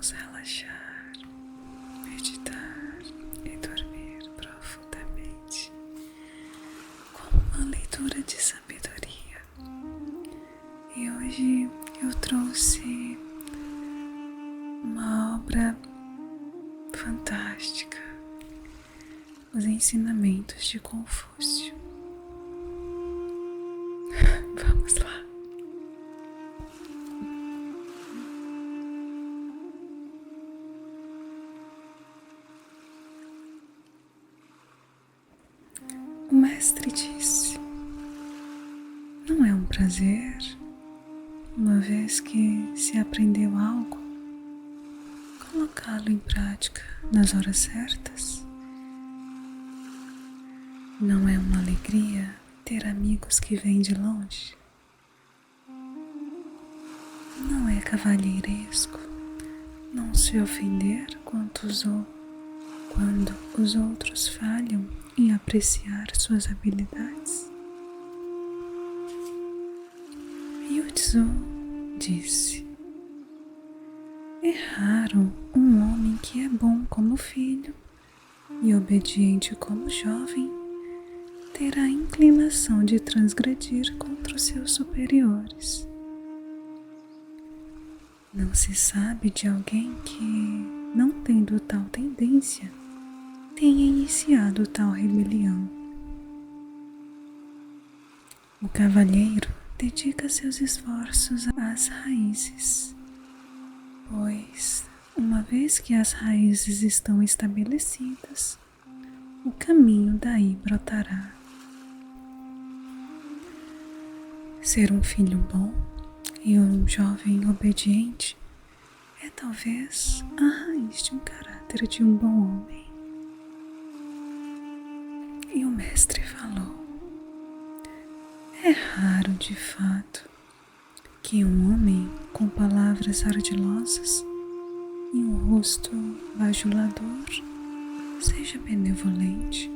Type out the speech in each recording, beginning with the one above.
vamos relaxar, meditar e dormir profundamente com uma leitura de sabedoria. E hoje eu trouxe uma obra fantástica, Os Ensinamentos de Confúcio. Vamos lá. O mestre disse: não é um prazer, uma vez que se aprendeu algo, colocá-lo em prática nas horas certas? Não é uma alegria ter amigos que vêm de longe? Não é cavalheiresco não se ofender quando os outros falham em apreciar suas habilidades? Yu Tzu disse: é raro um homem que é bom como filho e obediente como jovem ter a inclinação de transgredir contra os seus superiores. Não se sabe de alguém que, não tendo tal tendência, tenha iniciado tal rebelião. O cavalheiro dedica seus esforços às raízes, pois, uma vez que as raízes estão estabelecidas, o caminho daí brotará. Ser um filho bom e um jovem obediente é talvez a raiz de um caráter de um bom homem. E o mestre falou: é raro de fato que um homem com palavras ardilosas e um rosto bajulador seja benevolente.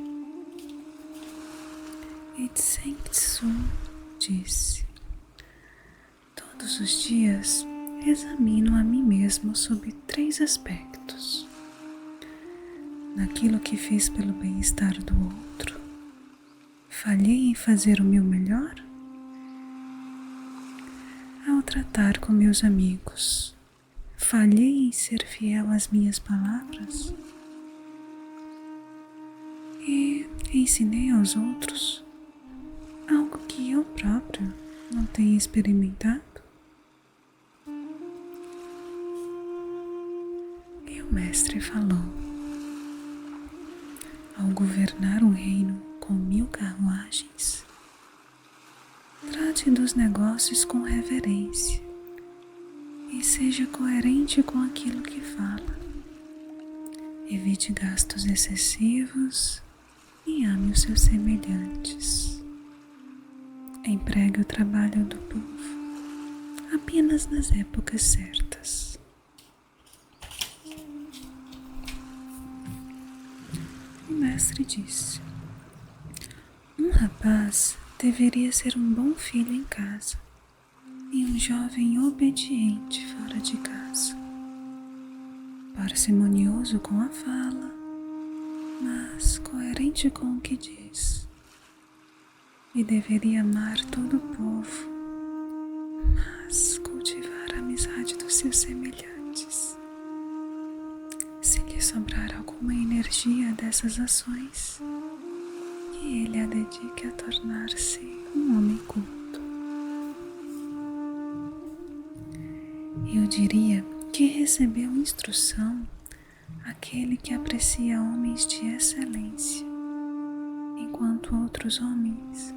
E Tsen Tsu disse: todos os dias examino a mim mesmo sob 3 aspectos: naquilo que fiz pelo bem-estar do outro, falhei em fazer o meu melhor? Ao tratar com meus amigos, falhei em ser fiel às minhas palavras? E ensinei aos outros algo que eu próprio não tenho experimentado? E o mestre falou: ao governar um reino com 1000 carruagens, trate dos negócios com reverência e seja coerente com aquilo que fala. Evite gastos excessivos e ame os seus semelhantes. Empregue o trabalho do povo apenas nas épocas certas. O mestre disse: um rapaz deveria ser um bom filho em casa e um jovem obediente fora de casa, parcimonioso com a fala, mas coerente com o que diz. E deveria amar todo o povo, mas cultivar a amizade dos seus semelhantes. Se lhe sobrar alguma energia dessas ações, que ele a dedique a tornar-se um homem culto. Eu diria que recebeu instrução aquele que aprecia homens de excelência, enquanto outros homens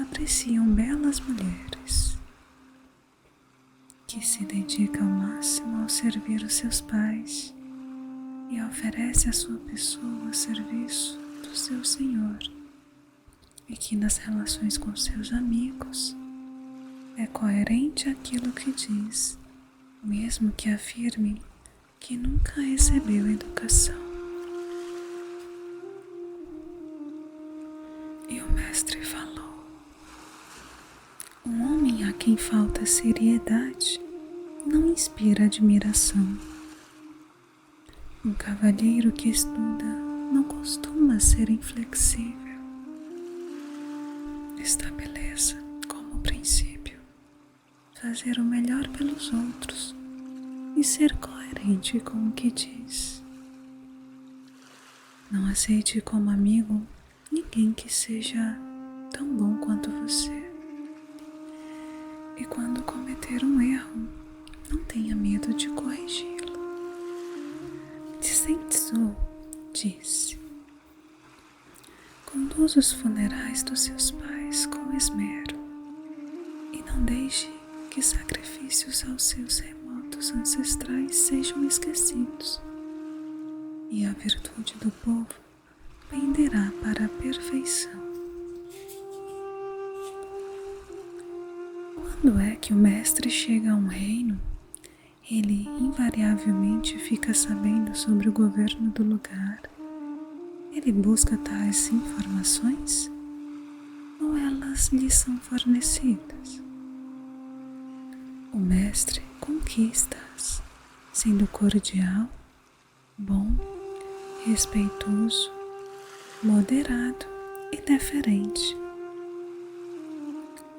apreciam belas mulheres, que se dedica ao máximo ao servir os seus pais e oferece a sua pessoa a serviço do seu Senhor, e que nas relações com seus amigos é coerente aquilo que diz, mesmo que afirme que nunca recebeu educação. E o mestre falou: um homem a quem falta seriedade não inspira admiração, Um cavalheiro que estuda não costuma ser inflexível. Estabeleça como princípio fazer o melhor pelos outros e ser coerente com o que diz. Não aceite como amigo ninguém que seja tão bom quanto você. E quando cometer um erro, não tenha medo de corrigi-lo. Tse Tzu disse: conduza os funerais dos seus pais com esmero e não deixe que sacrifícios aos seus remotos ancestrais sejam esquecidos, e a virtude do povo penderá para a perfeição. Quando é que o mestre chega a um reino, ele invariavelmente fica sabendo sobre o governo do lugar. Ele busca tais informações ou elas lhe são fornecidas? O mestre conquista-as, sendo cordial, bom, respeitoso, moderado e deferente.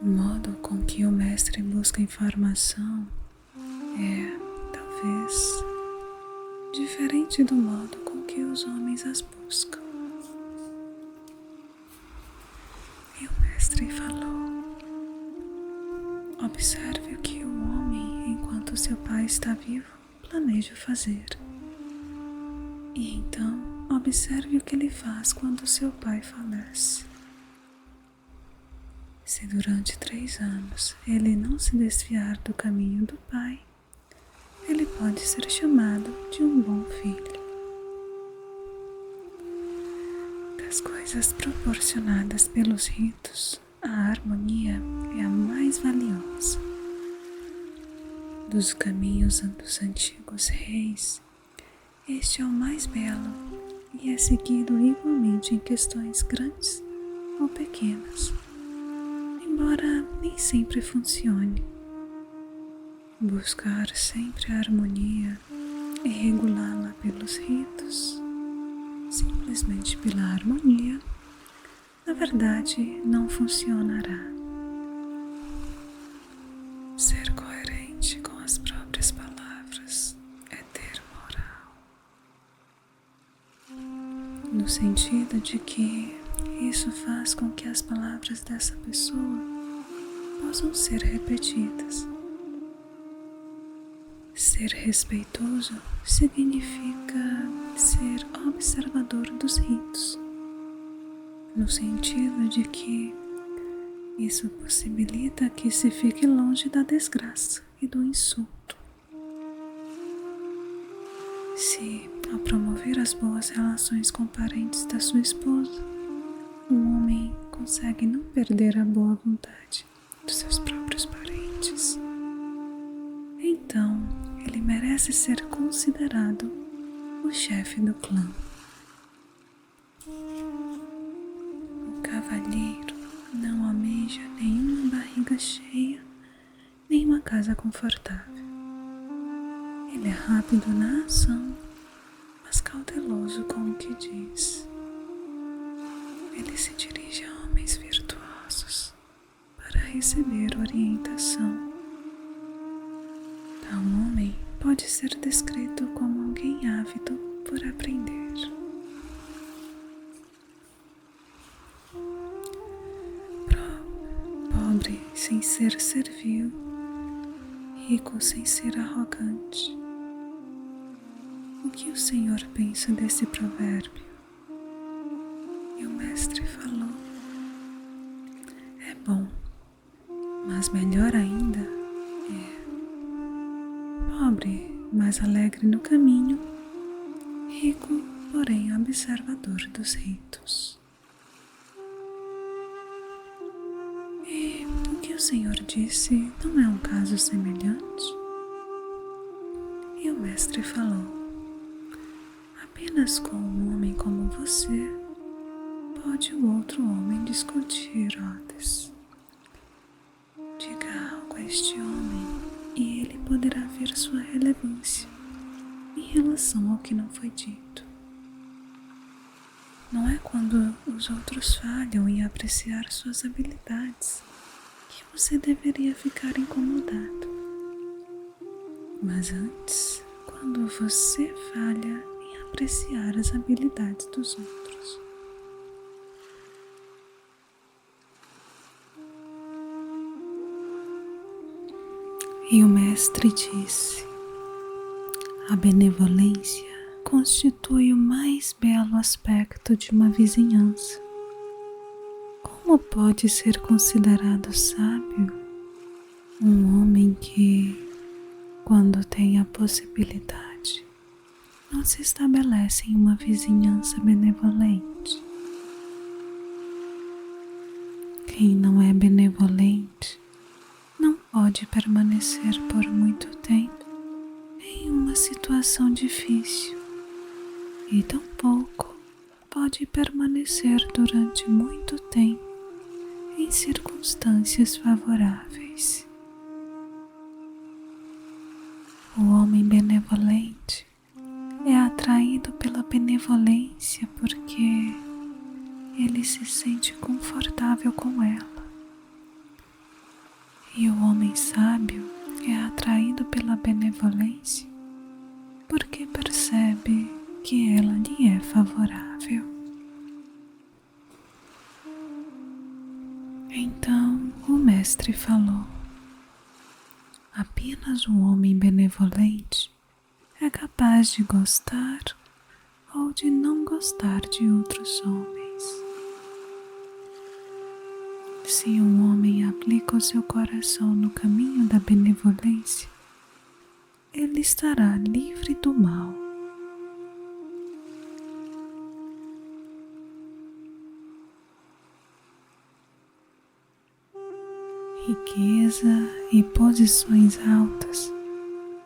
O modo com que o mestre busca informação é, talvez, diferente do modo com que os homens as buscam. E o mestre falou: observe o que o homem, enquanto seu pai está vivo, planeja fazer. E então, observe o que ele faz quando seu pai falece. Se durante 3 anos ele não se desviar do caminho do pai, ele pode ser chamado de um bom filho. Das coisas proporcionadas pelos ritos, a harmonia é a mais valiosa. Dos caminhos dos antigos reis, este é o mais belo e é seguido igualmente em questões grandes ou pequenas, embora nem sempre funcione. Buscar sempre a harmonia e regulá-la pelos ritos, simplesmente pela harmonia, na verdade não funcionará. Ser coerente com as próprias palavras é ter moral, no sentido de que isso faz com que as palavras dessa pessoa possam ser repetidas. Ser respeitoso significa ser observador dos ritos, no sentido de que isso possibilita que se fique longe da desgraça e do insulto. Se, ao promover as boas relações com parentes da sua esposa, um homem consegue não perder a boa vontade dos seus próprios parentes, então ele merece ser considerado o chefe do clã. O cavalheiro não almeja nenhuma barriga cheia, nem uma casa confortável. Ele é rápido na ação, mas cauteloso com o que diz. Ele se dirige a homens virtuosos para receber orientação. Tal homem pode ser descrito como alguém ávido por aprender. Pobre sem ser servil, rico sem ser arrogante. O que o Senhor pensa desse provérbio? E o mestre falou: é bom, mas melhor ainda é pobre, mas alegre no caminho, rico, porém observador dos ritos. E o que o Senhor disse não é um caso semelhante? E o mestre falou: apenas com um homem como você pode o outro homem discutir ordens. Diga algo a este homem e ele poderá ver sua relevância e relação ao que não foi dito. Não é quando os outros falham em apreciar suas habilidades que você deveria ficar incomodado. Mas antes, quando você falha em apreciar as habilidades dos outros. E o mestre disse: a benevolência constitui o mais belo aspecto de uma vizinhança. Como pode ser considerado sábio um homem que, quando tem a possibilidade, não se estabelece em uma vizinhança benevolente? Quem não é benevolente não pode permanecer por muito tempo em uma situação difícil e tampouco pode permanecer durante muito tempo em circunstâncias favoráveis. O homem benevolente é atraído pela benevolência porque ele se sente confortável com ela. E o homem sábio é atraído pela benevolência porque percebe que ela lhe é favorável. Então o mestre falou: apenas um homem benevolente é capaz de gostar ou de não gostar de outros homens. Se um homem aplica o seu coração no caminho da benevolência, ele estará livre do mal. Riqueza e posições altas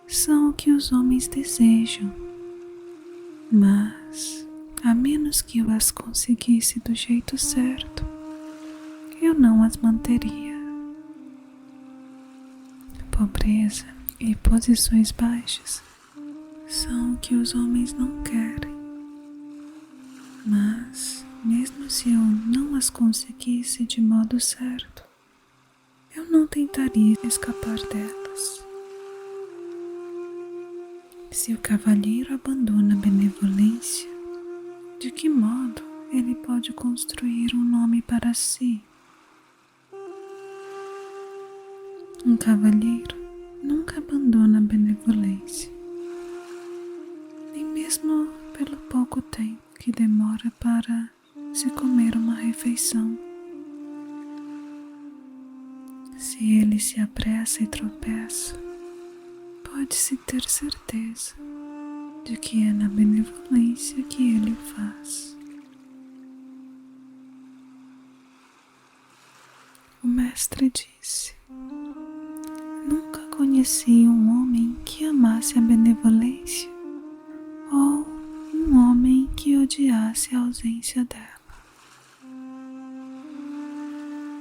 são o que os homens desejam, mas, a menos que eu as conseguisse do jeito certo, eu não as manteria. Pobreza e posições baixas são o que os homens não querem, mas, mesmo se eu não as conseguisse de modo certo, eu não tentaria escapar delas. Se o cavalheiro abandona a benevolência, de que modo ele pode construir um nome para si? Um cavalheiro nunca abandona a benevolência, nem mesmo pelo pouco tempo que demora para se comer uma refeição. Se ele se apressa e tropeça, pode-se ter certeza de que é na benevolência que ele o faz. O mestre disse: nunca conheci um homem que amasse a benevolência ou um homem que odiasse a ausência dela.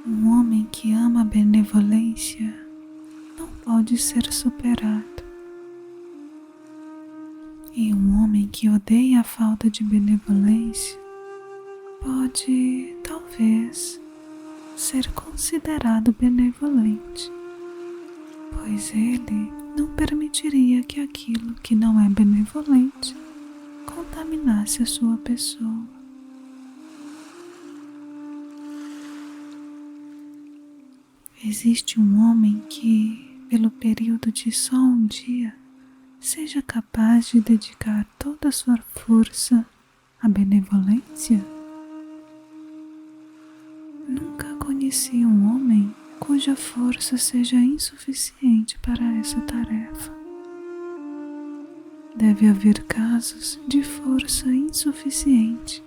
Um homem que ama a benevolência não pode ser superado. E um homem que odeia a falta de benevolência pode, talvez, ser considerado benevolente, pois ele não permitiria que aquilo que não é benevolente contaminasse a sua pessoa. Existe um homem que, pelo período de só um dia, seja capaz de dedicar toda a sua força à benevolência? Nunca conheci um homem cuja força seja insuficiente para essa tarefa. Deve haver casos de força insuficiente,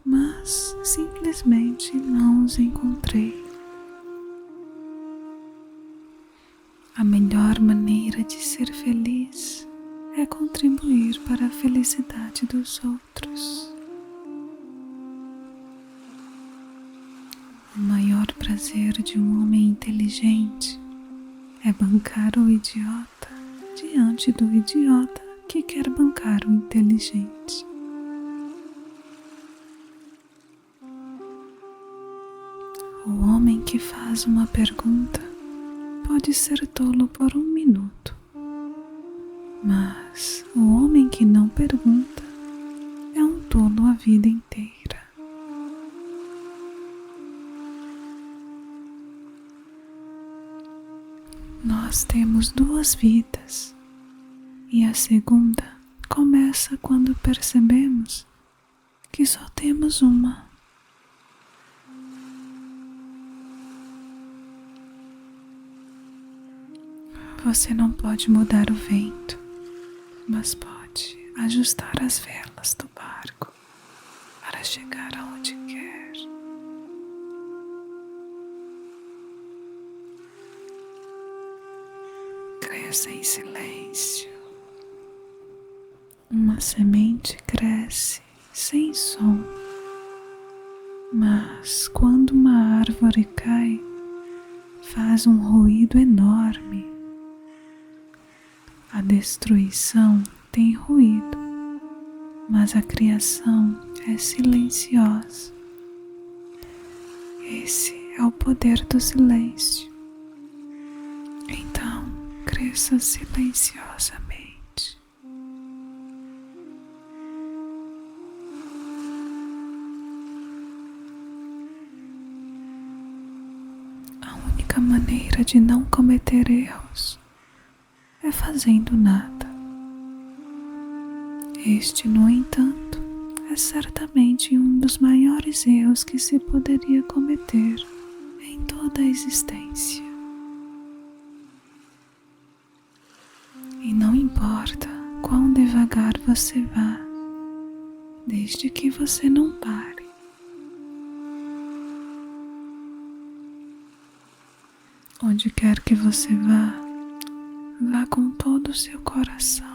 mas simplesmente não os encontrei. A melhor maneira de ser feliz é contribuir para a felicidade dos outros. O maior prazer de um homem inteligente é bancar o idiota diante do idiota que quer bancar o inteligente. O homem que faz uma pergunta pode ser tolo por 1 minuto, mas o homem que não pergunta é um tolo a vida inteira. Nós temos 2 vidas e a segunda começa quando percebemos que só temos uma. Você não pode mudar o vento, mas pode ajustar as velas do barco para chegar aonde quer. Cresça em silêncio. Uma semente cresce sem som, mas quando uma árvore cai, faz um ruído enorme. A destruição tem ruído, mas a criação é silenciosa. Esse é o poder do silêncio. Então, cresça silenciosamente. A única maneira de não cometer erros é fazendo nada. Este, no entanto, é certamente um dos maiores erros que se poderia cometer em toda a existência. E não importa quão devagar você vá, desde que você não pare. Onde quer que você vá, vá com todo o seu coração.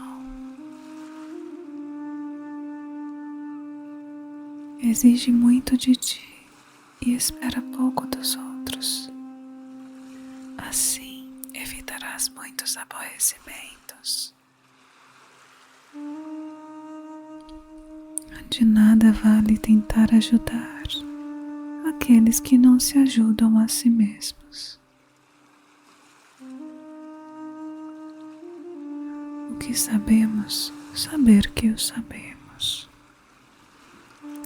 Exige muito de ti e espera pouco dos outros. Assim, evitarás muitos aborrecimentos. De nada vale tentar ajudar aqueles que não se ajudam a si mesmos. O que sabemos, saber que o sabemos.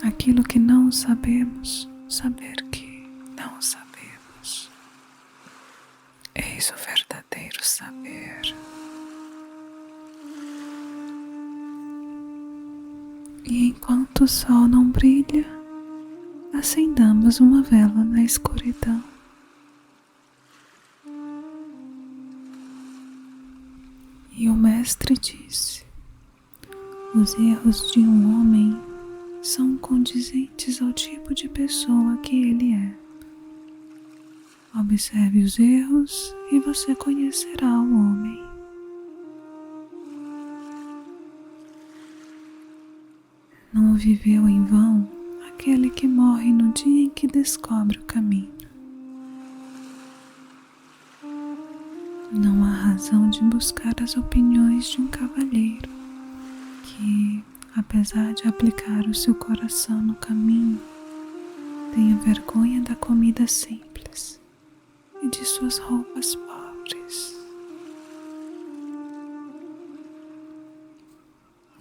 Aquilo que não sabemos, saber que não sabemos. Eis o verdadeiro saber. E enquanto o sol não brilha, acendamos uma vela na escuridão. E o mestre disse: os erros de um homem são condizentes ao tipo de pessoa que ele é. Observe os erros e você conhecerá o homem. Não viveu em vão aquele que morre no dia em que descobre o caminho. Não há razão de buscar as opiniões de um cavalheiro que, apesar de aplicar o seu coração no caminho, tenha vergonha da comida simples e de suas roupas pobres.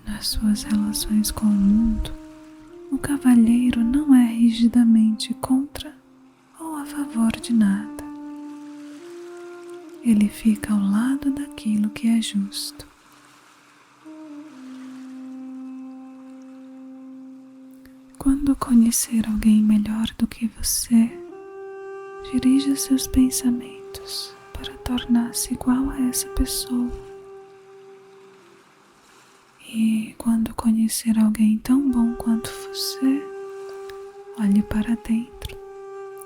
Nas suas relações com o mundo, o cavalheiro não é rigidamente contra ou a favor de nada. Ele fica ao lado daquilo que é justo. Quando conhecer alguém melhor do que você, dirija seus pensamentos para tornar-se igual a essa pessoa. E quando conhecer alguém tão bom quanto você, olhe para dentro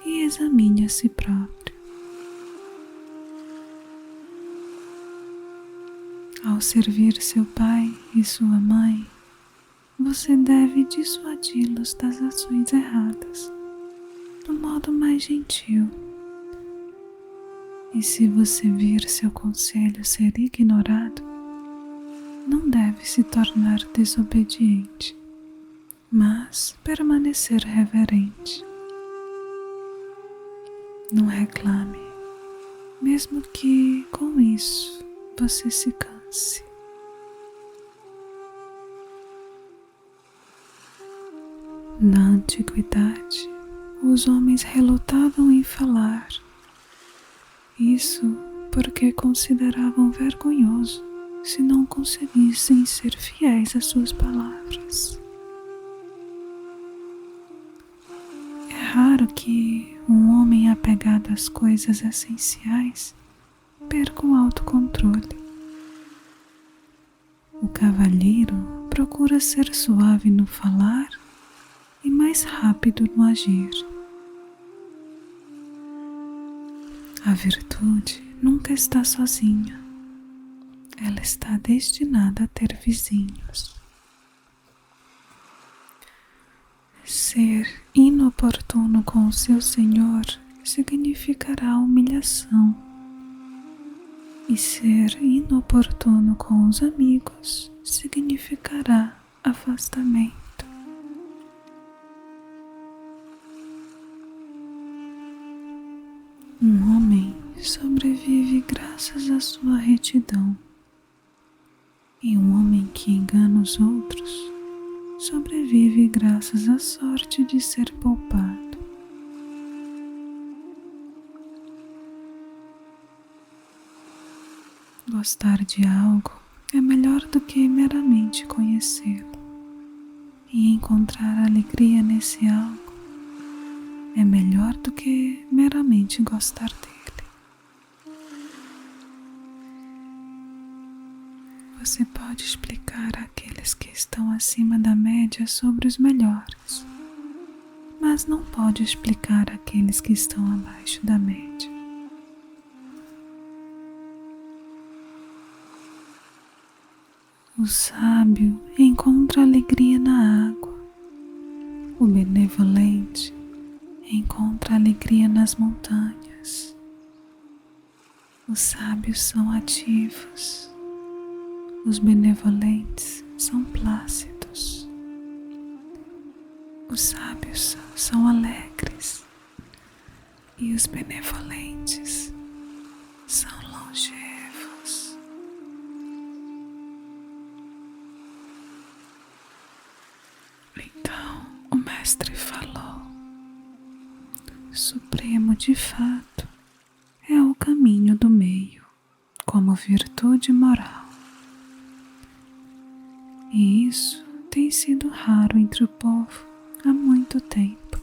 e examine a si próprio. Ao servir seu pai e sua mãe, você deve dissuadi-los das ações erradas, do modo mais gentil. E se você vir seu conselho ser ignorado, não deve se tornar desobediente, mas permanecer reverente. Não reclame, mesmo que com isso você se canse. Na antiguidade, os homens relutavam em falar. Isso porque consideravam vergonhoso se não conseguissem ser fiéis às suas palavras. É raro que um homem apegado às coisas essenciais perca o autocontrole. O cavalheiro procura ser suave no falar e mais rápido no agir. A virtude nunca está sozinha. Ela está destinada a ter vizinhos. Ser inoportuno com o seu Senhor significará humilhação, e ser inoportuno com os amigos significará afastamento. Um homem sobrevive graças à sua retidão, e um homem que engana os outros sobrevive graças à sorte de ser poupado. Gostar de algo é melhor do que meramente conhecê-lo, e encontrar alegria nesse algo é melhor do que meramente gostar dele. Você pode explicar àqueles que estão acima da média sobre os melhores, mas não pode explicar àqueles que estão abaixo da média. O sábio encontra alegria na água. O benevolente encontra alegria nas montanhas. Os sábios são ativos. Os benevolentes são plácidos. Os sábios são alegres. E os benevolentes são longevos. Então o mestre falou: Supremo de fato é o caminho do meio, como virtude moral. E isso tem sido raro entre o povo há muito tempo.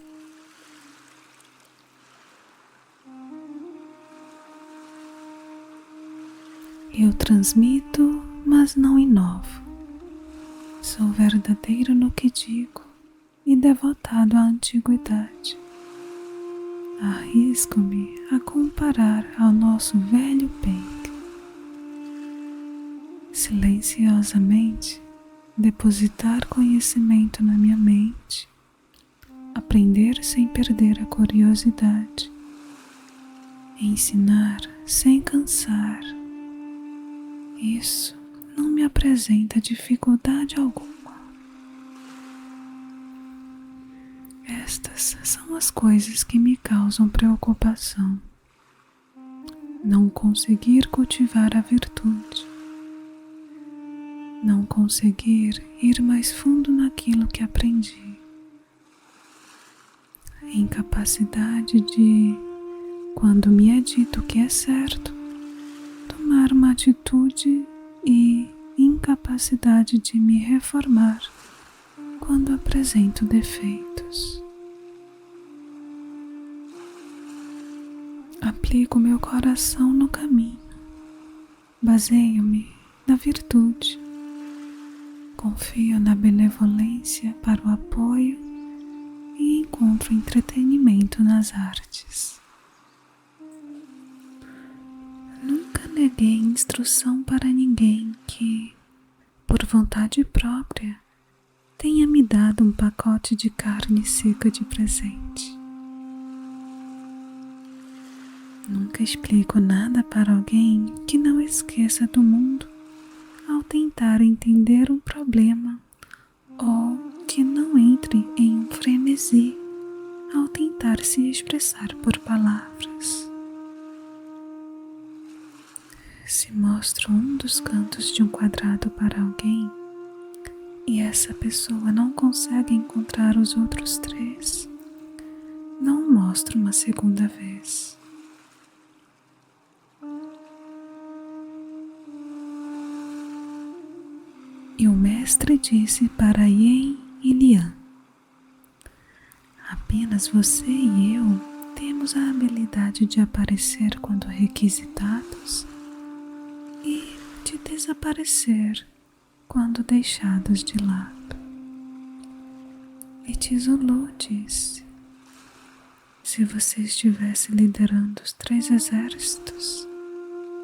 Eu transmito, mas não inovo. Sou verdadeiro no que digo e devotado à antiguidade. Arrisco-me a comparar ao nosso velho Peng. Silenciosamente, depositar conhecimento na minha mente, aprender sem perder a curiosidade, ensinar sem cansar. Isso não me apresenta dificuldade alguma. Estas são as coisas que me causam preocupação. Não conseguir cultivar a virtude. Não conseguir ir mais fundo naquilo que aprendi. A incapacidade de, quando me é dito que é certo, tomar uma atitude e incapacidade de me reformar quando apresento defeitos. Aplico meu coração no caminho, baseio-me na virtude, confio na benevolência para o apoio e encontro entretenimento nas artes. Nunca neguei instrução para ninguém que, por vontade própria, tenha me dado um pacote de carne seca de presente. Nunca explico nada para alguém que não esqueça do mundo ao tentar entender um problema ou que não entre em um frenesi ao tentar se expressar por palavras. Se mostro um dos cantos de um quadrado para alguém e essa pessoa não consegue encontrar os outros 3, não mostro uma segunda vez. E o mestre disse para Yin e Liang: apenas você e eu temos a habilidade de aparecer quando requisitados e de desaparecer quando deixados de lado. E Tizulu disse: se você estivesse liderando os 3 exércitos,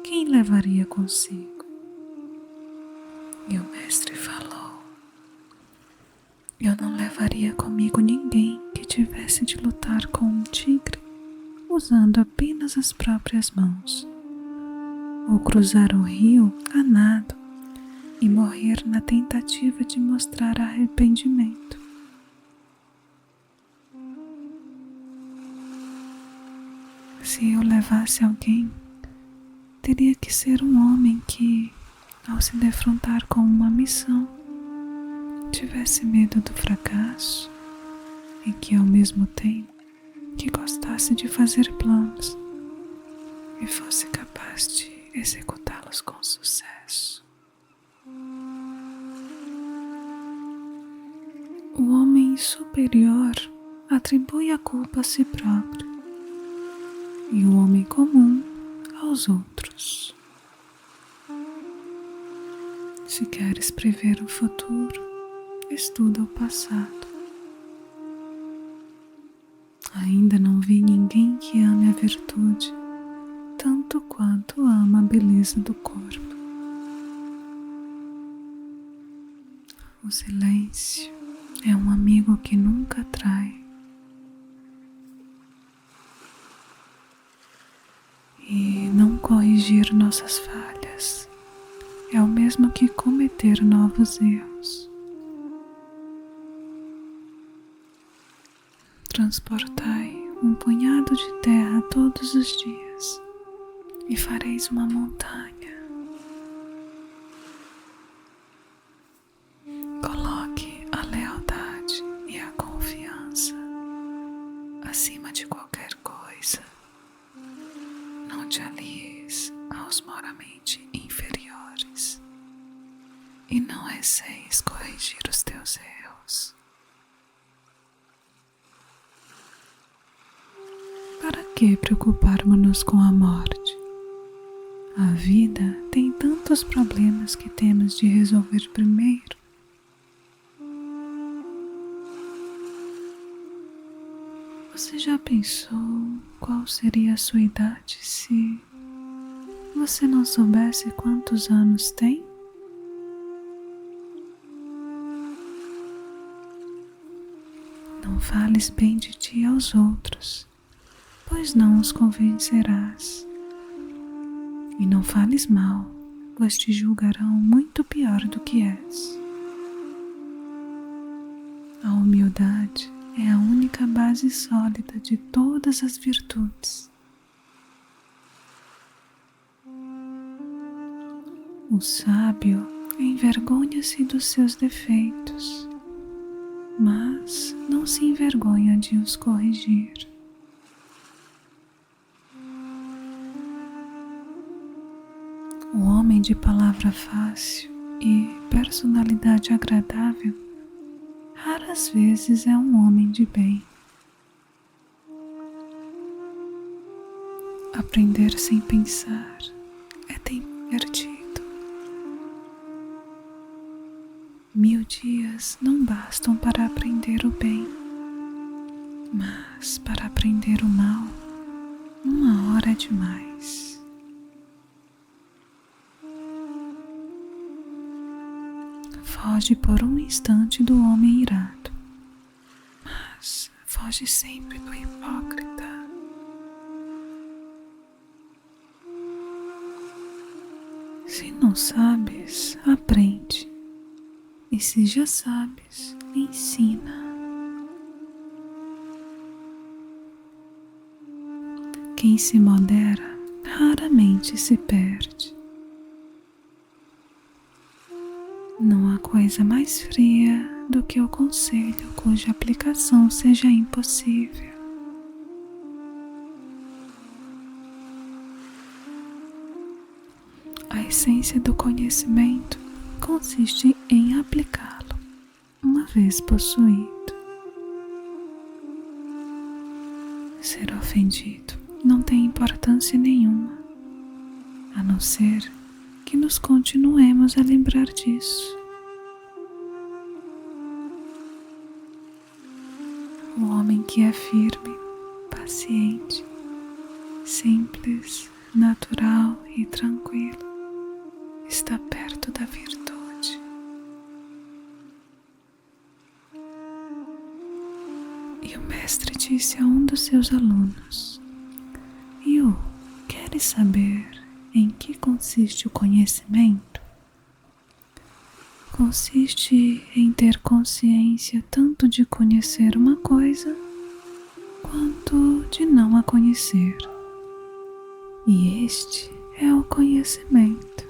quem levaria consigo? E o mestre falou: eu não levaria comigo ninguém que tivesse de lutar com um tigre usando apenas as próprias mãos, ou cruzar um rio a nado e morrer na tentativa de mostrar arrependimento. Se eu levasse alguém, teria que ser um homem que, ao se defrontar com uma missão, tivesse medo do fracasso e que, ao mesmo tempo, que gostasse de fazer planos e fosse capaz de executá-los com sucesso. O homem superior atribui a culpa a si próprio e o homem comum aos outros. Se queres prever o futuro, estuda o passado. Ainda não vi ninguém que ame a virtude tanto quanto ama a beleza do corpo. O silêncio é um amigo que nunca trai. E não corrigir nossas falhas é o mesmo que cometer novos erros. Transportai um punhado de terra todos os dias e fareis uma montanha. Coloque a lealdade e a confiança acima de qualquer coisa. Não te alies aos moralmente inferiores e não receies corrigir os teus erros. Para que preocuparmos-nos com a morte? A vida tem tantos problemas que temos de resolver primeiro. Você já pensou qual seria a sua idade se você não soubesse quantos anos tem? Não fales bem de ti aos outros, pois não os convencerás. E não fales mal, pois te julgarão muito pior do que és. A humildade é a única base sólida de todas as virtudes. O sábio envergonha-se dos seus defeitos, mas não se envergonha de os corrigir. O homem de palavra fácil e personalidade agradável raras vezes é um homem de bem. Aprender sem pensar é tempo perdido. 1000 dias não bastam para aprender o bem, mas para aprender o mal, 1 hora é demais. Foge por um instante do homem irado, mas foge sempre do hipócrita. Se não sabes, aprende. E se já sabes, ensina. Quem se modera raramente se perde. Não há coisa mais fria do que o conselho cuja aplicação seja impossível. A essência do conhecimento consiste em aplicá-lo, uma vez possuído. Ser ofendido não tem importância nenhuma, a não ser que nos continuemos a lembrar disso. O homem que é firme, paciente, simples, natural e tranquilo está perto da virtude. E o mestre disse a um dos seus alunos: Yu, queres saber em que consiste o conhecimento? Consiste em ter consciência tanto de conhecer uma coisa quanto de não a conhecer. E este é o conhecimento.